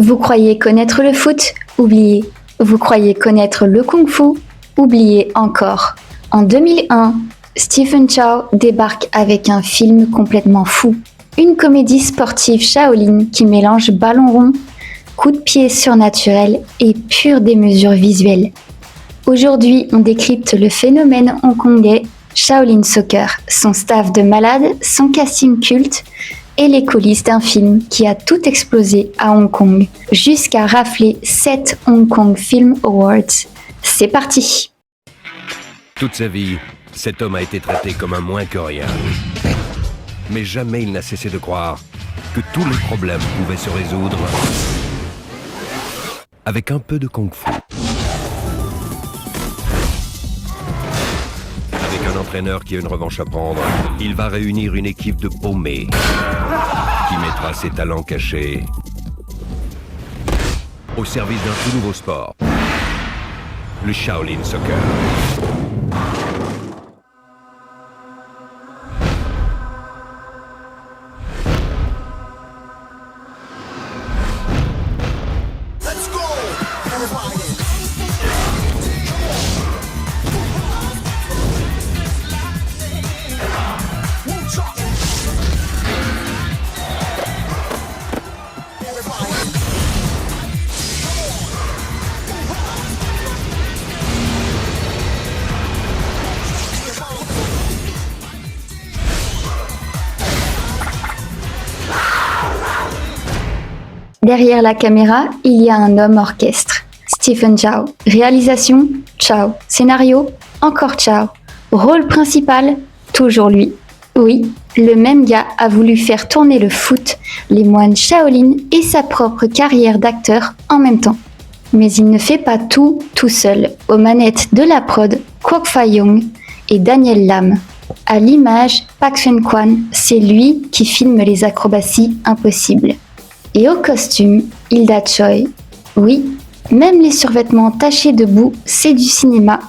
Vous croyez connaître le foot? Oubliez. Vous croyez connaître le kung-fu? Oubliez encore. En 2001, Stephen Chow débarque avec un film complètement fou. Une comédie sportive Shaolin qui mélange ballon rond, coups de pied surnaturels et pure démesure visuelle. Aujourd'hui, on décrypte le phénomène hongkongais Shaolin Soccer, son staff de malades, son casting culte et les coulisses d'un film qui a tout explosé à Hong Kong, jusqu'à rafler 7 Hong Kong Film Awards. C'est parti! Toute sa vie, cet homme a été traité comme un moins que rien. Mais jamais il n'a cessé de croire que tous les problèmes pouvaient se résoudre avec un peu de kung-fu. Avec un entraîneur qui a une revanche à prendre, il va réunir une équipe de paumés qui mettra ses talents cachés au service d'un tout nouveau sport, le Shaolin Soccer. Derrière la caméra, il y a un homme orchestre, Stephen Chow. Réalisation, Chow. Scénario, encore Chow. Rôle principal, toujours lui. Oui, le même gars a voulu faire tourner le foot, les moines Shaolin et sa propre carrière d'acteur en même temps. Mais il ne fait pas tout seul. Aux manettes de la prod, Kwok Fai-young et Daniel Lam. À l'image, Pak Chuen-kwan, c'est lui qui filme les acrobaties impossibles. Et au costume, Hilda Choi. Oui, même les survêtements tachés de boue, c'est du cinéma.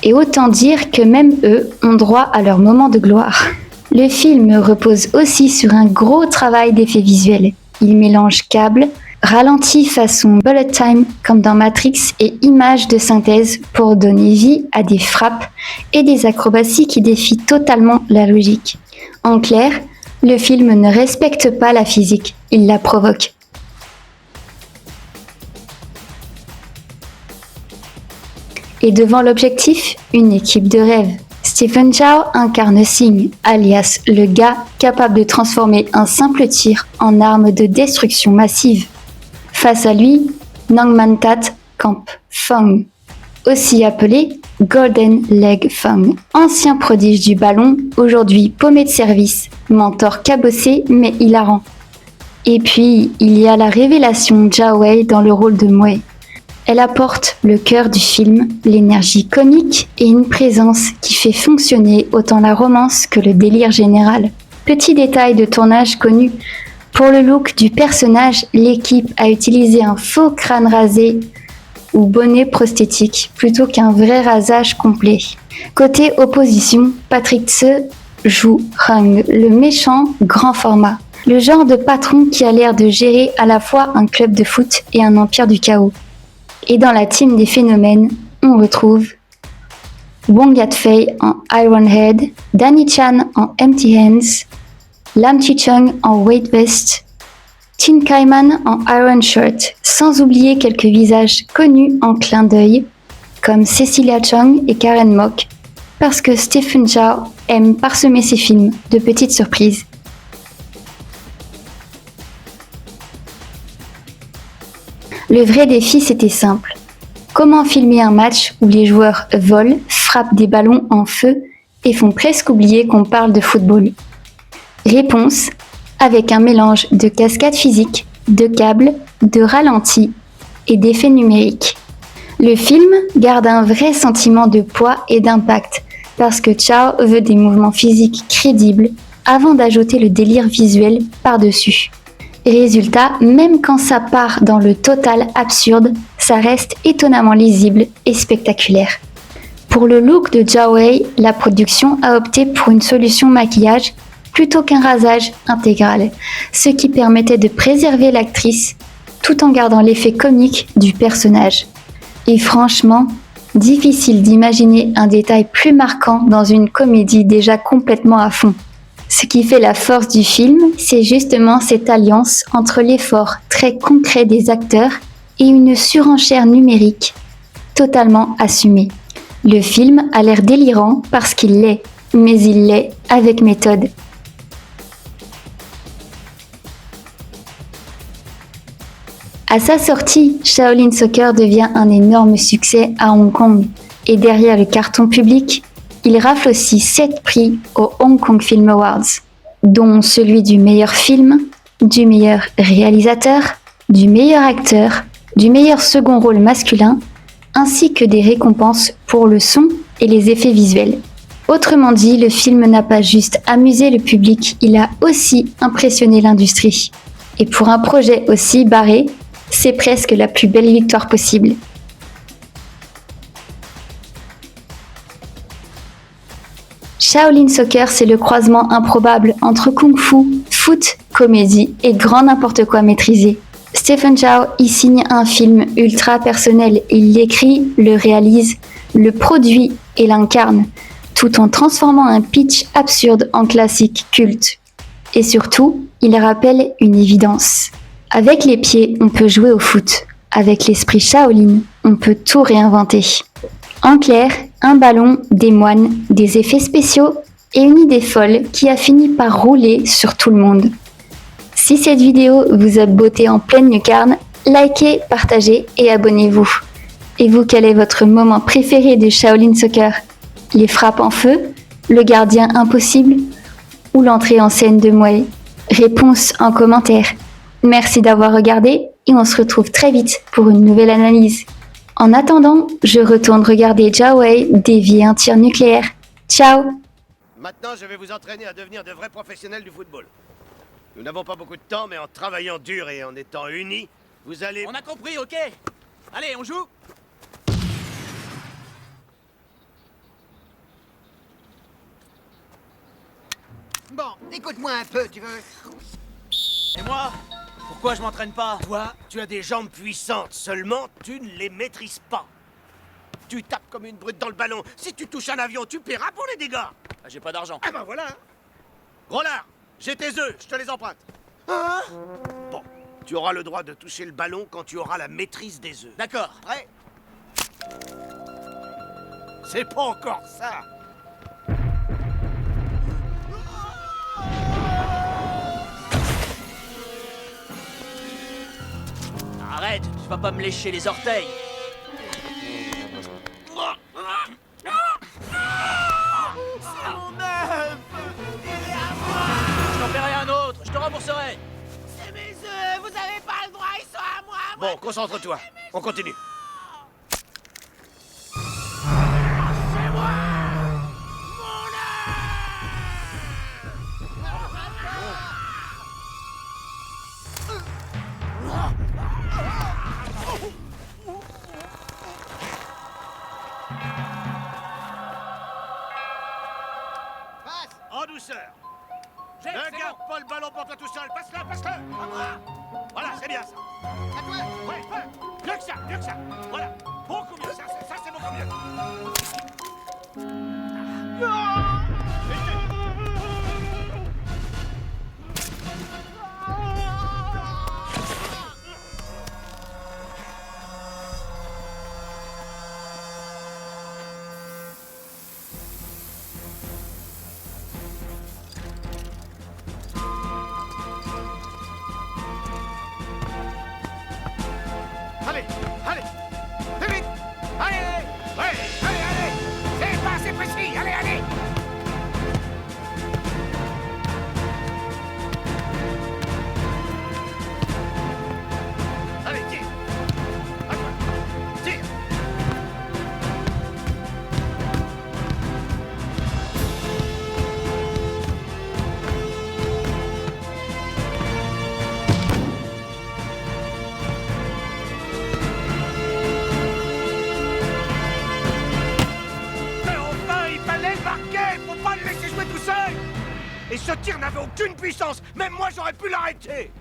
Et autant dire que même eux ont droit à leur moment de gloire. Le film repose aussi sur un gros travail d'effets visuels. Il mélange câbles, ralentis façon bullet time comme dans Matrix et images de synthèse pour donner vie à des frappes et des acrobaties qui défient totalement la logique. En clair, le film ne respecte pas la physique, il la provoque. Et devant l'objectif, une équipe de rêve. Stephen Chow incarne Singh, alias le gars capable de transformer un simple tir en arme de destruction massive. Face à lui, Nangman Tat campe Fong, aussi appelé Golden Leg Fong, ancien prodige du ballon, aujourd'hui paumé de service, mentor cabossé mais hilarant. Et puis, il y a la révélation Jia Wei dans le rôle de Mui. Elle apporte le cœur du film, l'énergie comique et une présence qui fait fonctionner autant la romance que le délire général. Petit détail de tournage connu, pour le look du personnage, l'équipe a utilisé un faux crâne rasé ou bonnet prosthétique plutôt qu'un vrai rasage complet. Côté opposition, Patrick Tse joue Hung, le méchant grand format. Le genre de patron qui a l'air de gérer à la fois un club de foot et un empire du chaos. Et dans la team des phénomènes, on retrouve Wong Yat-fei en Iron Head, Danny Chan en Empty Hands, Lam Chi-chung en Weight Vest, Tin Kai-man en Iron Shirt, sans oublier quelques visages connus en clin d'œil, comme Cecilia Chung et Karen Mok, parce que Stephen Chow aime parsemer ses films de petites surprises. Le vrai défi, c'était simple. Comment filmer un match où les joueurs volent, frappent des ballons en feu et font presque oublier qu'on parle de football? Réponse, avec un mélange de cascades physiques, de câbles, de ralentis et d'effets numériques. Le film garde un vrai sentiment de poids et d'impact parce que Chow veut des mouvements physiques crédibles avant d'ajouter le délire visuel par-dessus. Résultat, même quand ça part dans le total absurde, ça reste étonnamment lisible et spectaculaire. Pour le look de Jia Wei, la production a opté pour une solution maquillage plutôt qu'un rasage intégral, ce qui permettait de préserver l'actrice tout en gardant l'effet comique du personnage. Et franchement, difficile d'imaginer un détail plus marquant dans une comédie déjà complètement à fond. Ce qui fait la force du film, c'est justement cette alliance entre l'effort très concret des acteurs et une surenchère numérique totalement assumée. Le film a l'air délirant parce qu'il l'est, mais il l'est avec méthode. À sa sortie, Shaolin Soccer devient un énorme succès à Hong Kong. Et derrière le carton public, il rafle aussi 7 prix aux Hong Kong Film Awards, dont celui du meilleur film, du meilleur réalisateur, du meilleur acteur, du meilleur second rôle masculin, ainsi que des récompenses pour le son et les effets visuels. Autrement dit, le film n'a pas juste amusé le public, il a aussi impressionné l'industrie. Et pour un projet aussi barré, c'est presque la plus belle victoire possible. Shaolin Soccer, c'est le croisement improbable entre kung-fu, foot, comédie et grand n'importe quoi maîtrisé. Stephen Chow y signe un film ultra personnel. Il l'écrit, le réalise, le produit et l'incarne, tout en transformant un pitch absurde en classique culte. Et surtout, il rappelle une évidence. Avec les pieds, on peut jouer au foot. Avec l'esprit Shaolin, on peut tout réinventer. En clair, un ballon, des moines, des effets spéciaux et une idée folle qui a fini par rouler sur tout le monde. Si cette vidéo vous a botté en pleine lucarne, likez, partagez et abonnez-vous. Et vous, quel est votre moment préféré de Shaolin Soccer? Les frappes en feu, le gardien impossible ou l'entrée en scène de Muay? Réponse en commentaire. Merci d'avoir regardé et on se retrouve très vite pour une nouvelle analyse. En attendant, je retourne regarder Jia Wei dévier un tir nucléaire. Ciao! Maintenant, je vais vous entraîner à devenir de vrais professionnels du football. Nous n'avons pas beaucoup de temps, mais en travaillant dur et en étant unis, vous allez... On a compris, ok. Allez, on joue. Bon, écoute-moi un peu, tu veux? Et moi? Pourquoi je m'entraîne pas? Toi, tu as des jambes puissantes, seulement tu ne les maîtrises pas. Tu tapes comme une brute dans le ballon. Si tu touches un avion, tu paieras pour les dégâts. Ah, j'ai pas d'argent. Ah ben voilà. Gros lard, j'ai tes œufs, je te les emprunte. Hein? Bon, tu auras le droit de toucher le ballon quand tu auras la maîtrise des œufs. D'accord. Prêt? C'est pas encore ça. Arrête, tu vas pas me lécher les orteils. C'est mon œuf! Il est à moi! Je t'en paierai un autre, je te rembourserai. C'est mes œufs! Vous avez pas le droit, ils sont à moi! Bon, concentre-toi. On continue. C'est moi! Mon Passe! En douceur. C'est Ne garde bon. pas le ballon pour toi tout seul. Passe-le, passe-le. À moi! Voilà, c'est bien ça. À toi! Ouais, ouais. Mieux que ça, mieux que ça. Voilà. Beaucoup mieux. Ça c'est beaucoup mieux. Allez, allez. Plus vite. Allez. Ouais, allez, allez. C'est pas assez précis. Allez, allez. Allez, tire. À toi. Tire. Mais enfin, il fallait le marquer. Faut pas le laisser jouer tout seul. Et ce tir n'avait aucune puissance. Même moi, j'aurais pu l'arrêter.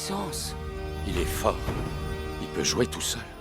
puissance. Il est fort. Il peut jouer tout seul.